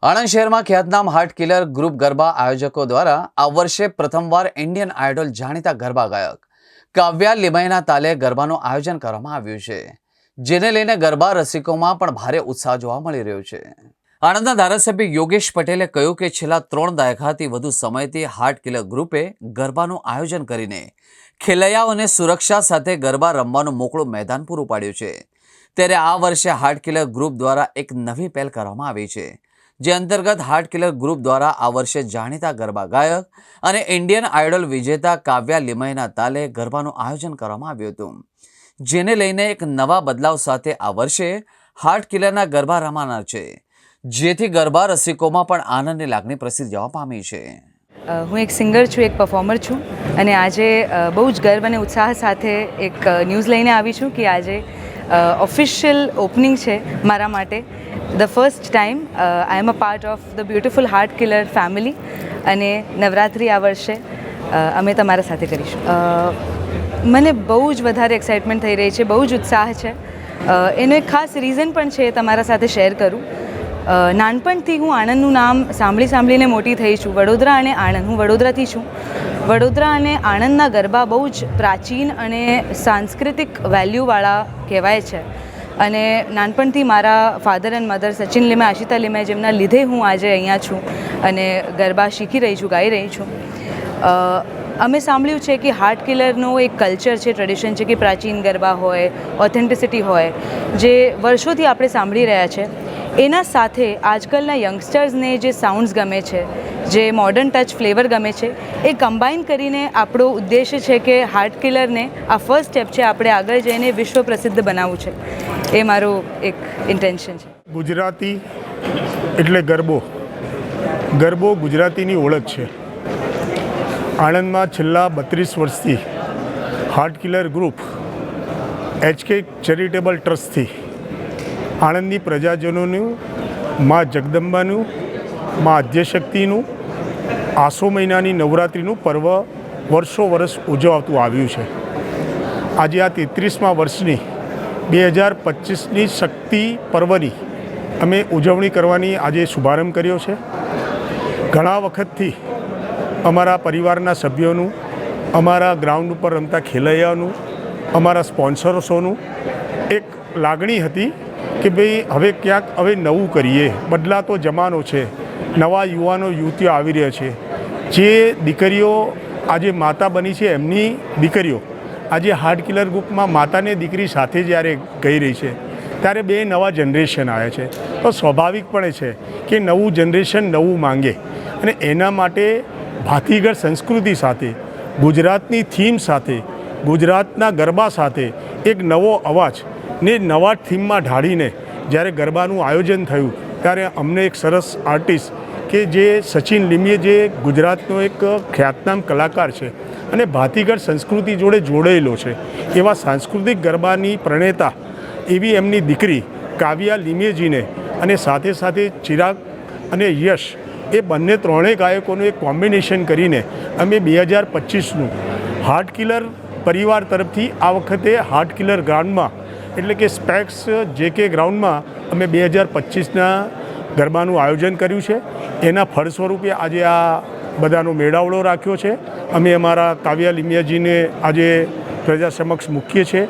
આણંદ શહેરમાં ખ્યાતનામ heart killer group garba આયોજકો દ્વારા આ વર્ષે પ્રથમવાર ઇન્ડિયન આઇડલ જાણીતા ગરબા ગાયક કાવ્યા લીમાઈના તાલે ગરબાનું આયોજન કરવામાં આવ્યું છે, જેને લઈને ગરબા રસિકોમાં પણ ભારે ઉત્સાહ જોવા મળી રહ્યો છે। આણંદના ધારાસભ્ય યોગેશ પટેલે કહ્યું કે છેલ્લા 3 દાયકાથી વધુ સમયથી હાર્ટ કિલર ગ્રુપે ગરબાનું આયોજન કરીને ખેલૈયાઓને સુરક્ષા સાથે ગરબા રમવાનું મોકળું મેદાન પૂરું પાડ્યું છે। ત્યારે આ વર્ષે હાર્ટ કિલર ગ્રુપ દ્વારા એક નવી પહેલ કરવામાં આવી છે, જે અંતર્ગત હાર્ટ કિલર ગ્રુપ દ્વારા આ વર્ષે જાણીતા ગરબા ગાયક અને ઇન્ડિયન આઇડલ વિજેતા કાવ્યા લીમાઈના તાલે ગરબાનું આયોજન કરવામાં આવ્યું હતું, જેને લઈને એક નવા બદલાવ સાથે આ વર્ષે હાર્ટ કિલરના ગરબા રમાનાર છે, જેથી ગરબા રસિકોમાં પણ આનંદની લાગણી પ્રસરી જવા પામી છે। હું એક સિંગર છું, એક પરફોર્મર છું અને આજે બહુ જ ગર્વ અને ઉત્સાહ સાથે એક ન્યૂઝ લઈને આવી છું કે આજે ઓફિશિયલ ઓપનિંગ છે મારા માટે। The first time I am a part of the beautiful heart killer family અને નવરાત્રિ આ વર્ષે અમે તમારા સાથે કરીશું। મને બહુ જ વધારે એક્સાઇટમેન્ટ થઈ રહી છે, બહુ જ ઉત્સાહ છે। એનો એક ખાસ રીઝન પણ છે, તમારા સાથે શેર કરું। નાનપણથી હું આણંદનું નામ સાંભળીને મોટી થઈ છું। વડોદરા અને આણંદ, હું વડોદરાથી છું। વડોદરા અને આણંદના ગરબા બહુ જ પ્રાચીન અને સાંસ્કૃતિક વેલ્યુવાળા કહેવાય છે અને નાનપણથી મારા father and mother Sachin લીમાઈ, Ashita લીમાઈ, જેમના લીધે હું આજે અહીંયા છું અને ગરબા શીખી રહી છું, ગાઈ રહી છું। અમે સાંભળ્યું છે કે હાર્ટ કિલરનો એક કલ્ચર છે, ટ્રેડિશન છે કે પ્રાચીન ગરબા હોય, ઓથેન્ટિસિટી હોય, જે વર્ષોથી આપણે સાંભળી રહ્યા છે। એના સાથે આજકાલના યંગસ્ટર્સને જે સાઉન્ડ્સ ગમે છે, જે મોડર્ન ટચ ફ્લેવર ગમે છે, એ કમ્બાઈન કરીને આપણો ઉદ્દેશ્ય છે કે હાર્ટ કિલરને આ ફર્સ્ટ સ્ટેપ છે, આપણે આગળ જઈને વિશ્વ પ્રસિદ્ધ બનાવવું છે। એ મારું એક ઇન્ટેન્શન છે। ગુજરાતી એટલે ગરબો, ગરબો ગુજરાતીની ઓળખ છે। આણંદમાં છેલ્લા 32 વર્ષથી heart killer group HK charitable ટ્રસ્ટથી આણંદની પ્રજાજનોનું, મા જગદંબાનું, મા આદ્યશક્તિનું આસો મહિનાની નવરાત્રિનું પર્વ વર્ષો વર્ષ ઉજવાતું આવ્યું છે। આજે આ 33મા વર્ષની 2025ની શક્તિ પર્વની અમે ઉજવણી કરવાની આજે શુભારંભ કર્યો છે। ઘણા વખતથી અમારા પરિવારના સભ્યોનું, અમારા ગ્રાઉન્ડ ઉપર રમતા ખેલૈયાઓનું, અમારા સ્પોન્સર્સોનું એક લાગણી હતી કે ભાઈ હવે ક્યાંક હવે નવું કરીએ, બદલાતો જમાનો છે, નવા યુવાનો યુવતીઓ આવી રહ્યા છે, જે દીકરીઓ આજે માતા બની છે, એમની દીકરીઓ આજે હાર્ટ કિલર ગ્રુપમાં માતાને દીકરી સાથે જ્યારે ગઈ રહી છે, ત્યારે 2 નવા જનરેશન આવ્યા છે, તો સ્વાભાવિકપણે છે કે નવું જનરેશન નવું માંગે અને એના માટે ભાતીગળ સંસ્કૃતિ સાથે, ગુજરાતની થીમ સાથે, ગુજરાતના ગરબા સાથે એક નવો અવાજ ને નવા થીમમાં ઢાળીને જ્યારે ગરબાનું આયોજન થયું, ત્યારે અમને એક સરસ આર્ટિસ્ટ કે જે સચિન લીમીએ, જે ગુજરાતનો એક ખ્યાતનામ કલાકાર છે અને ભાતીગળ સંસ્કૃતિ જોડે જોડાયેલો છે, એવા સાંસ્કૃતિક ગરબાની પ્રણેતા એવી એમની દીકરી કાવ્યા લીમીજીને અને સાથે સાથે ચિરાગ અને યશ, એ બંને ત્રણેય ગાયકોનું એક કોમ્બિનેશન કરીને અમે 2025નું હાર્ટ કિલર પરિવાર તરફથી આ વખતે હાર્ટ કિલર ગ્રાઉન્ડમાં, એટલે કે સ્પેક્સ JK ગ્રાઉન્ડમાં અમે 2025ના ગરબાનું આયોજન કર્યું છે। એના ફળ સ્વરૂપે આજે આ બધાનો મેળાવડો રાખ્યો છે। અમે અમારા કાવ્યા લીમિયાજીને આજે પ્રજા સમક્ષ મૂકીએ છીએ।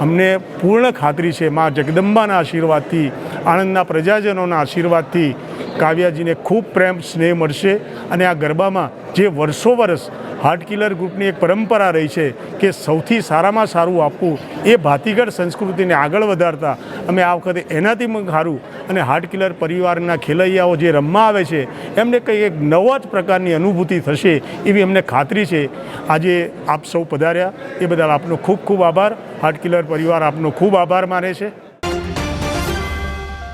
અમને પૂર્ણ ખાતરી છે, મા જગદંબાના આશીર્વાદથી, આણંદના પ્રજાજનોના આશીર્વાદથી કાવ્યાજીને ખૂબ પ્રેમ સ્નેહ મળશે અને આ ગરબામાં જે વર્ષો વર્ષ હાર્ટ કિલર ગ્રુપની એક પરંપરા રહી છે કે સૌથી સારામાં સારું આપવું, એ ભાતીગળ સંસ્કૃતિને આગળ વધારતા અમે આ વખતે એનાથી પણ સારું અને હાર્ટ કિલર પરિવારના ખેલૈયાઓ જે રમવા આવે છે એમને કંઈ એક નવા જ પ્રકારની અનુભૂતિ થશે એવી અમને ખાતરી છે। આજે આપ સૌ પધાર્યા એ બદલ આપનો ખૂબ ખૂબ આભાર। હાર્ટ કિલર પરિવાર આપનો ખૂબ આભાર માને છે।